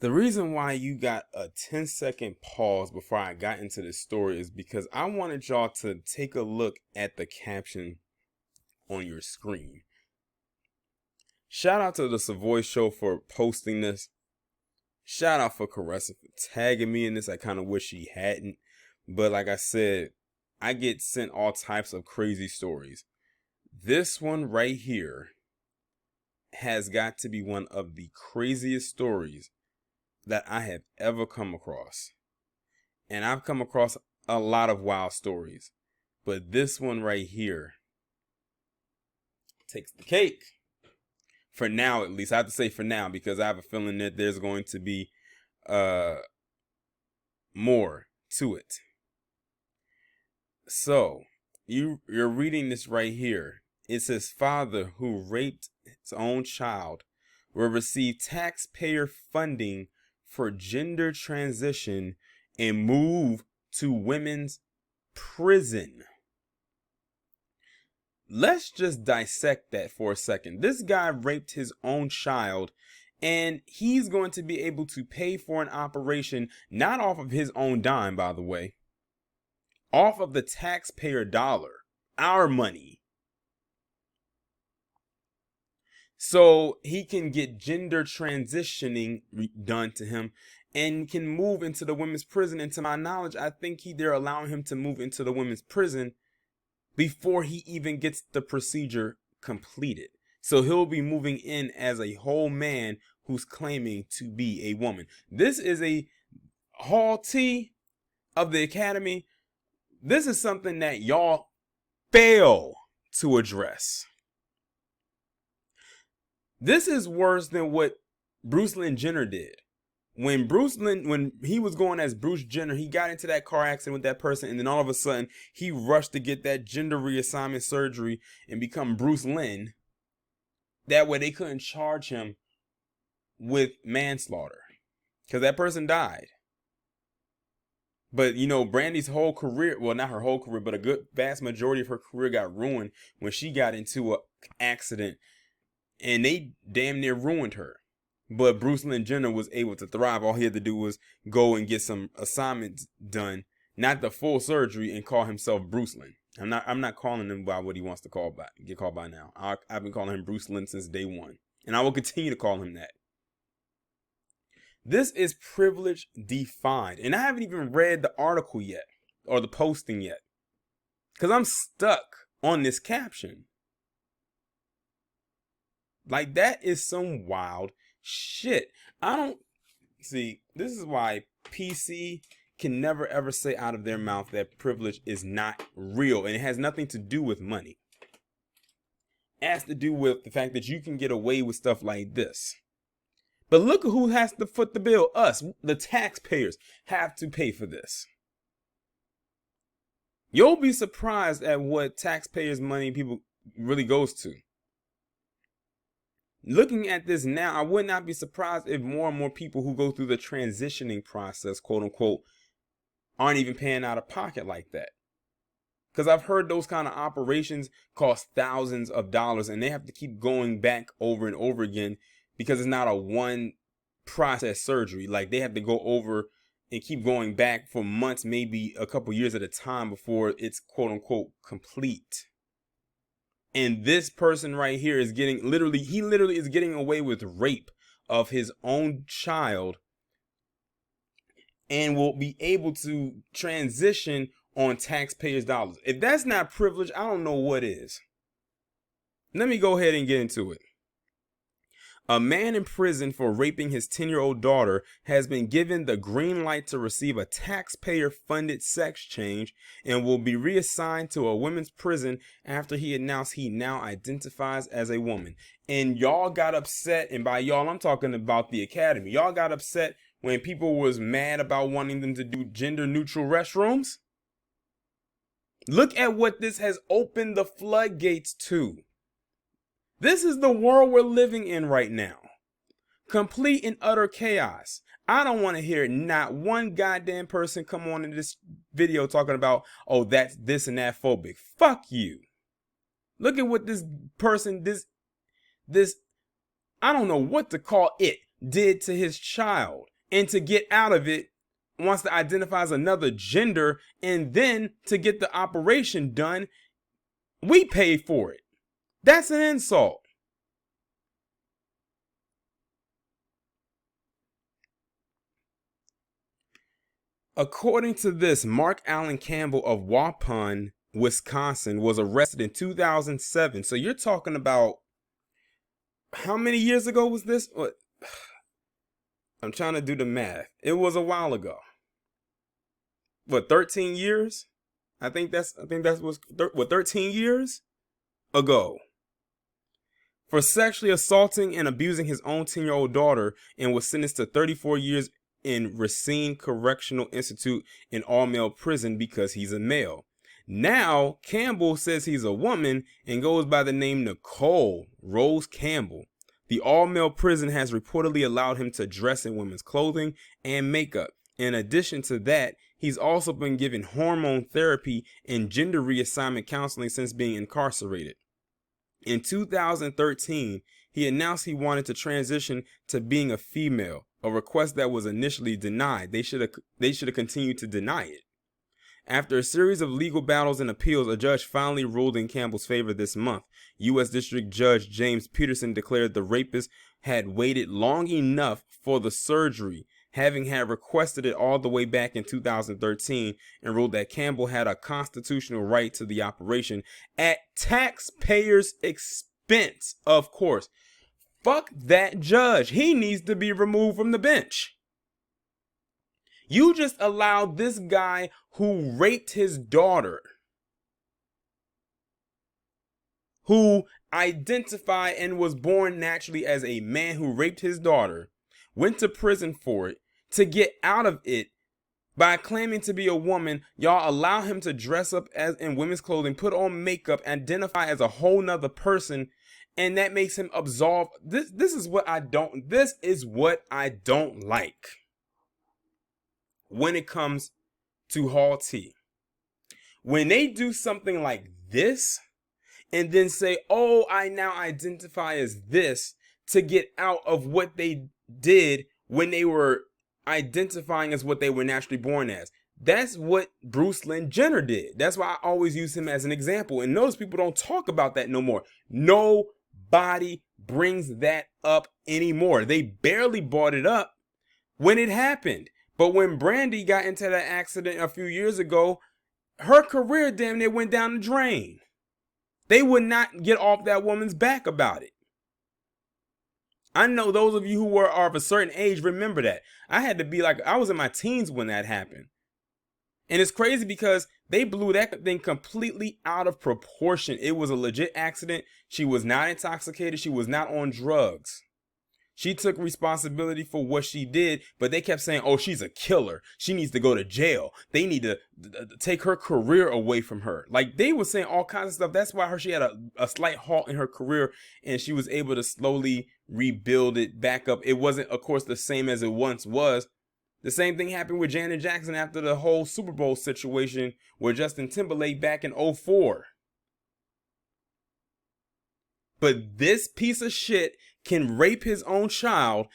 The reason why you got a 10-second pause before I got into this story is because I wanted y'all to take a look at the caption on your screen. Shout out to the Savoy Show for posting this. Shout out for Caressa for tagging me in this. I kind of wish she hadn't. But like I said, I get sent all types of crazy stories. This one right here has got to be one of the craziest stories that I have ever come across. And I've come across a lot of wild stories, but this one right here takes the cake. For now, at least. I have to say for now, because I have a feeling that there's going to be more to it. So, you're reading this right here. It says, father who raped his own child will receive taxpayer funding for gender transition and move to women's prison. Let's just dissect that for a second. This guy raped his own child, and he's going to be able to pay for an operation, not off of his own dime, by the way, off of the taxpayer dollar, our money. So he can get gender transitioning done to him and can move into the women's prison. And to my knowledge, I think they're allowing him to move into the women's prison before he even gets the procedure completed. So he'll be moving in as a whole man who's claiming to be a woman. This is a Hall T of the Academy. This is something that y'all fail to address. This is worse than what Bruce Lynn Jenner did. When he was going as Bruce Jenner, he got into that car accident with that person, and then all of a sudden, he rushed to get that gender reassignment surgery and become Bruce Lynn. That way they couldn't charge him with manslaughter, because that person died. But, Brandy's whole career, well, not her whole career, but a good vast majority of her career got ruined when she got into an accident. And they damn near ruined her. But Bruce Lynn Jenner was able to thrive. All he had to do was go and get some assignments done, not the full surgery, and call himself Bruce Lynn. I'm not calling him by what he wants to get called by now. I've been calling him Bruce Lynn since day one. And I will continue to call him that. This is privilege defined. And I haven't even read the article yet, or the posting yet, because I'm stuck on this caption. Like, that is some wild shit. This is why PC can never ever say out of their mouth that privilege is not real. And it has nothing to do with money. It has to do with the fact that you can get away with stuff like this. But look at who has to foot the bill. Us, the taxpayers, have to pay for this. You'll be surprised at what taxpayers' money people really goes to. Looking at this now, I would not be surprised if more and more people who go through the transitioning process, quote unquote, aren't even paying out of pocket like that. Because I've heard those kind of operations cost thousands of dollars, and they have to keep going back over and over again because it's not a one process surgery. Like, they have to go over and keep going back for months, maybe a couple years at a time before it's quote unquote complete. And this person right here is getting literally is getting away with rape of his own child and will be able to transition on taxpayers' dollars. If that's not privilege, I don't know what is. Let me go ahead and get into it. A man in prison for raping his 10-year-old daughter has been given the green light to receive a taxpayer-funded sex change and will be reassigned to a women's prison after he announced he now identifies as a woman. And y'all got upset, and by y'all, I'm talking about the Academy. Y'all got upset when people was mad about wanting them to do gender-neutral restrooms. Look at what this has opened the floodgates to. This is the world we're living in right now. Complete and utter chaos. I don't want to hear not one goddamn person come on in this video talking about, oh, that's this and that phobic. Fuck you. Look at what this person, this, I don't know what to call it. did to his child. And to get out of it, wants to identify as another gender, and then to get the operation done, we pay for it. That's an insult. According to this, Mark Allen Campbell of Waupun, Wisconsin, was arrested in 2007. So you're talking about, how many years ago was this? What? I'm trying to do the math. It was a while ago. What, 13 years? I think that's what 13 years ago. For sexually assaulting and abusing his own 10-year-old daughter, and was sentenced to 34 years in Racine Correctional Institute in all-male prison because he's a male. Now, Campbell says he's a woman and goes by the name Nicole Rose Campbell. The all-male prison has reportedly allowed him to dress in women's clothing and makeup. In addition to that, he's also been given hormone therapy and gender reassignment counseling since being incarcerated. In 2013, he announced he wanted to transition to being a female, a request that was initially denied. They should have continued to deny it. After a series of legal battles and appeals, a judge finally ruled in Campbell's favor this month. U.S. District Judge James Peterson declared the rapist had waited long enough for the surgery, having had requested it all the way back in 2013, and ruled that Campbell had a constitutional right to the operation at taxpayers' expense, of course. Fuck that judge. He needs to be removed from the bench. You just allowed this guy who raped his daughter, who identified and was born naturally as a man who raped his daughter, went to prison for it, to get out of it by claiming to be a woman. Y'all allow him to dress up as in women's clothing, put on makeup, identify as a whole nother person, and that makes him absolved. This is what I don't like when it comes to Hall T. When they do something like this and then say, oh, I now identify as this, to get out of what they did when they were identifying as what they were naturally born as. That's what Bruce Lynn Jenner did. That's why I always use him as an example. And notice people don't talk about that no more. Nobody brings that up anymore. They barely brought it up when it happened. But when Brandy got into that accident a few years ago, her career damn near went down the drain. They would not get off that woman's back about it. I know those of you who are of a certain age remember that. I was in my teens when that happened. And it's crazy because they blew that thing completely out of proportion. It was a legit accident. She was not intoxicated. She was not on drugs. She took responsibility for what she did, but they kept saying, oh, she's a killer. She needs to go to jail. They need to take her career away from her. Like, they were saying all kinds of stuff. That's why she had a slight halt in her career, and she was able to slowly rebuild it back up. It wasn't, of course, the same as it once was. The same thing happened with Janet Jackson after the whole Super Bowl situation with Justin Timberlake back in 2004. But this piece of shit can rape his own child,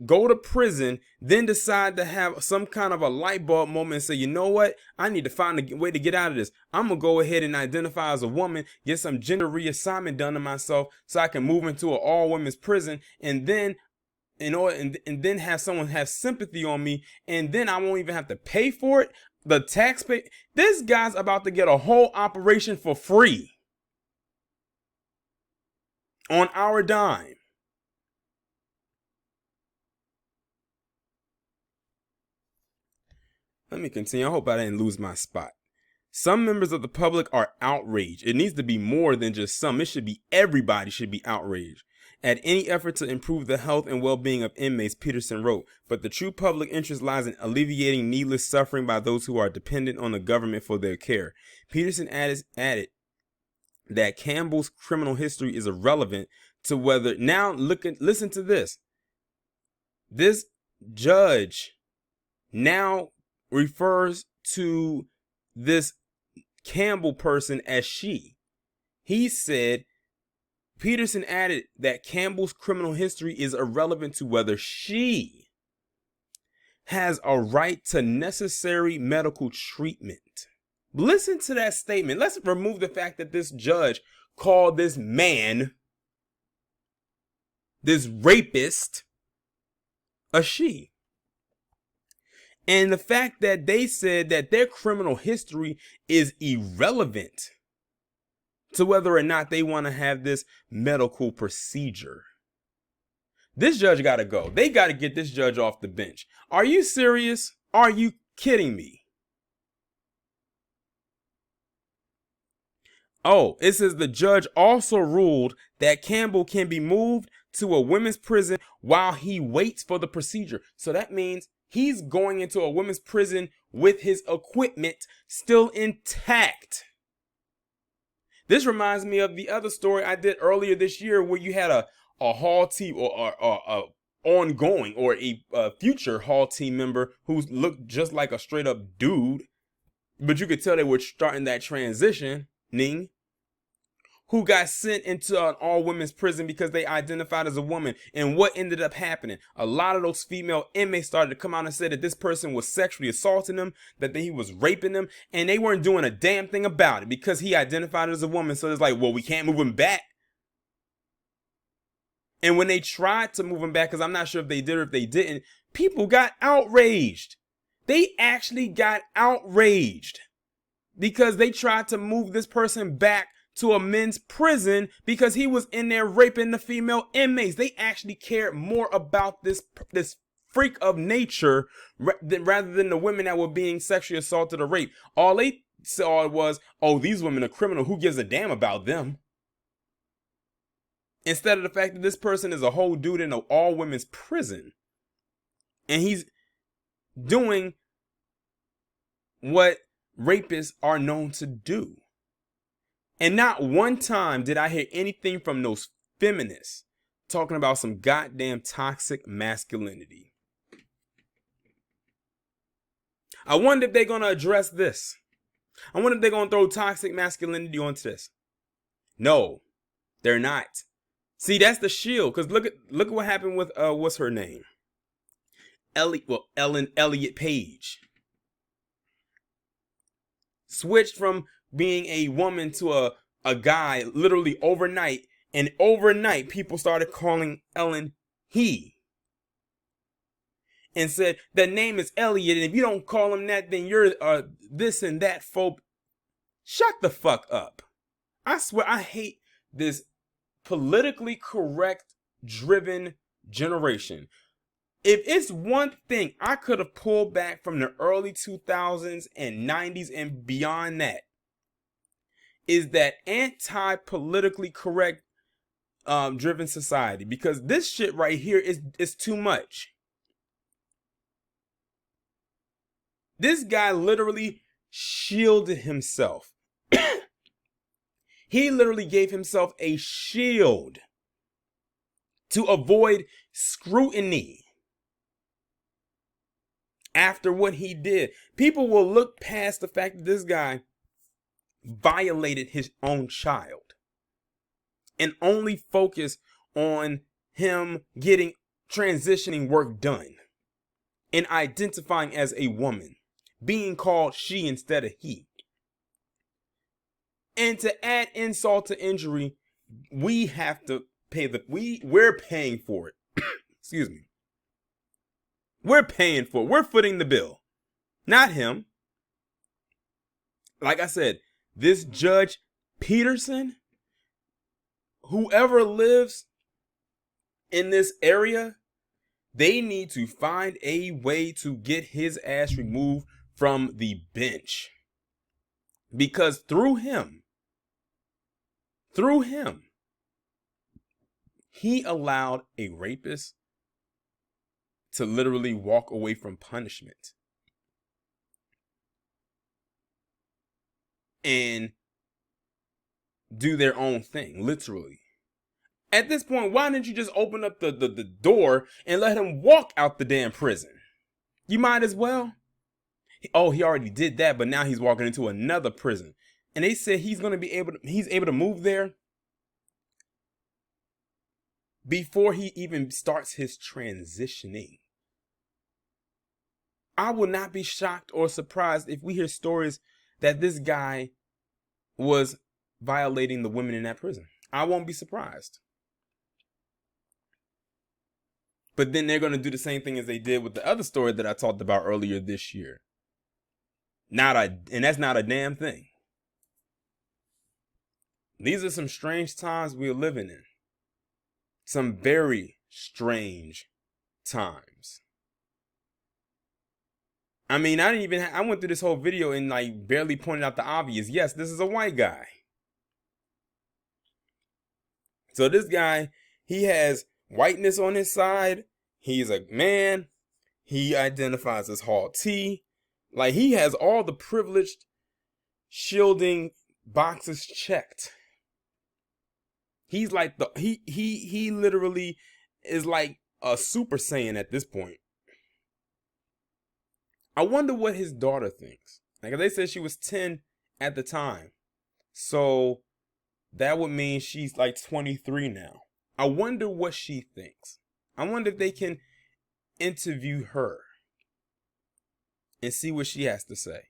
go to prison, then decide to have some kind of a light bulb moment and say, you know what? I need to find a way to get out of this. I'm going to go ahead and identify as a woman, get some gender reassignment done to myself so I can move into an all-women's prison, and then and then have someone have sympathy on me, and then I won't even have to pay for it. The taxpayer, this guy's about to get a whole operation for free on our dime. Let me continue. I hope I didn't lose my spot. Some members of the public are outraged. It needs to be more than just some. It should be everybody should be outraged at any effort to improve the health and well-being of inmates, Peterson wrote. But the true public interest lies in alleviating needless suffering by those who are dependent on the government for their care. Peterson added that Campbell's criminal history is irrelevant to whether. Now listen to this. This judge now refers to this Campbell person as she. He said Peterson added that Campbell's criminal history is irrelevant to whether she has a right to necessary medical treatment. Listen to that statement. Let's remove the fact that this judge called this man, this rapist, a she. And the fact that they said that their criminal history is irrelevant to whether or not they want to have this medical procedure. This judge got to go. They got to get this judge off the bench. Are you serious? Are you kidding me? Oh, it says the judge also ruled that Campbell can be moved to a women's prison while he waits for the procedure. So that means he's going into a women's prison with his equipment still intact. This reminds me of the other story I did earlier this year where you had a Hall team or a ongoing or a future Hall team member who looked just like a straight up dude, but you could tell they were starting that transitioning, who got sent into an all-women's prison because they identified as a woman. And what ended up happening? A lot of those female inmates started to come out and say that this person was sexually assaulting them, that he was raping them, and they weren't doing a damn thing about it because he identified as a woman. So it's like, well, we can't move him back. And when they tried to move him back, because I'm not sure if they did or if they didn't, people got outraged. They actually got outraged because they tried to move this person back to a men's prison because he was in there raping the female inmates. They actually cared more about this freak of nature rather than the women that were being sexually assaulted or raped. All they saw was, oh, these women are criminal. Who gives a damn about them? Instead of the fact that this person is a whole dude in an all women's prison. And he's doing what rapists are known to do. And not one time did I hear anything from those feminists talking about some goddamn toxic masculinity. I wonder if they're going to address this. I wonder if they're going to throw toxic masculinity onto this. No, they're not. See, that's the shield. Because look at what happened with what's her name? Ellen Elliott Page. Switched from being a woman to a guy literally overnight. And overnight, people started calling Ellen he. And said, the name is Elliot, and if you don't call him that, then you're this and that phobe. Shut the fuck up. I swear, I hate this politically correct driven generation. If it's one thing I could have pulled back from the early 2000s and 90s and beyond that, is that anti-politically correct driven society. Because this shit right here is too much. This guy literally shielded himself. He literally gave himself a shield to avoid scrutiny after what he did. People will look past the fact that this guy violated his own child and only focus on him getting transitioning work done and identifying as a woman, being called she instead of he. And to add insult to injury, we have to pay we're paying for it. Excuse me. We're paying for it. We're footing the bill. Not him. Like I said, this Judge Peterson, whoever lives in this area, they need to find a way to get his ass removed from the bench. Because through him, he allowed a rapist to literally walk away from punishment and do their own thing, literally. At this point, why didn't you just open up the door and let him walk out the damn prison? You might as well. Oh, he already did that, but now he's walking into another prison. And they said he's able to move there before he even starts his transitioning. I would not be shocked or surprised if we hear stories that this guy was violating the women in that prison. I won't be surprised. But then they're going to do the same thing as they did with the other story that I talked about earlier this year. And that's not a damn thing. These are some strange times we're living in. Some very strange times. I mean, I went through this whole video and like barely pointed out the obvious. Yes, this is a white guy. So this guy, he has whiteness on his side. He's a man. He identifies as Hall T. Like, he has all the privileged shielding boxes checked. He's like he literally is like a Super Saiyan at this point. I wonder what his daughter thinks. Like, they said she was 10 at the time. So that would mean she's like 23 now. I wonder what she thinks. I wonder if they can interview her and see what she has to say.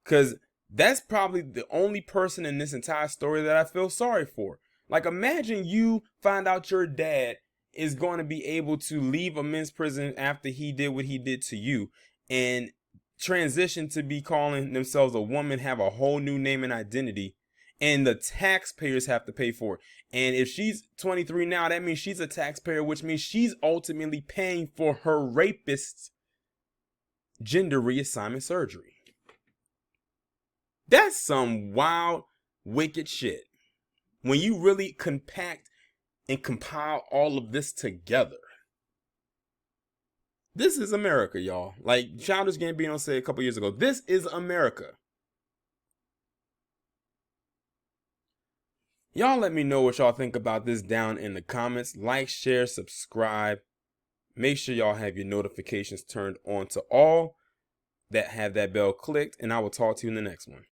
Because that's probably the only person in this entire story that I feel sorry for. Like, imagine you find out your dad is going to be able to leave a men's prison after he did what he did to you and transition to be calling themselves a woman, have a whole new name and identity, and the taxpayers have to pay for it. And if she's 23 now, that means she's a taxpayer, which means she's ultimately paying for her rapist's gender reassignment surgery. That's some wild, wicked shit. When you really compact and compile all of this together. This is America, y'all. Like Childish Gambino said a couple years ago, this is America. Y'all let me know what y'all think about this down in the comments. Like, share, subscribe. Make sure y'all have your notifications turned on to all, that have that bell clicked, and I will talk to you in the next one.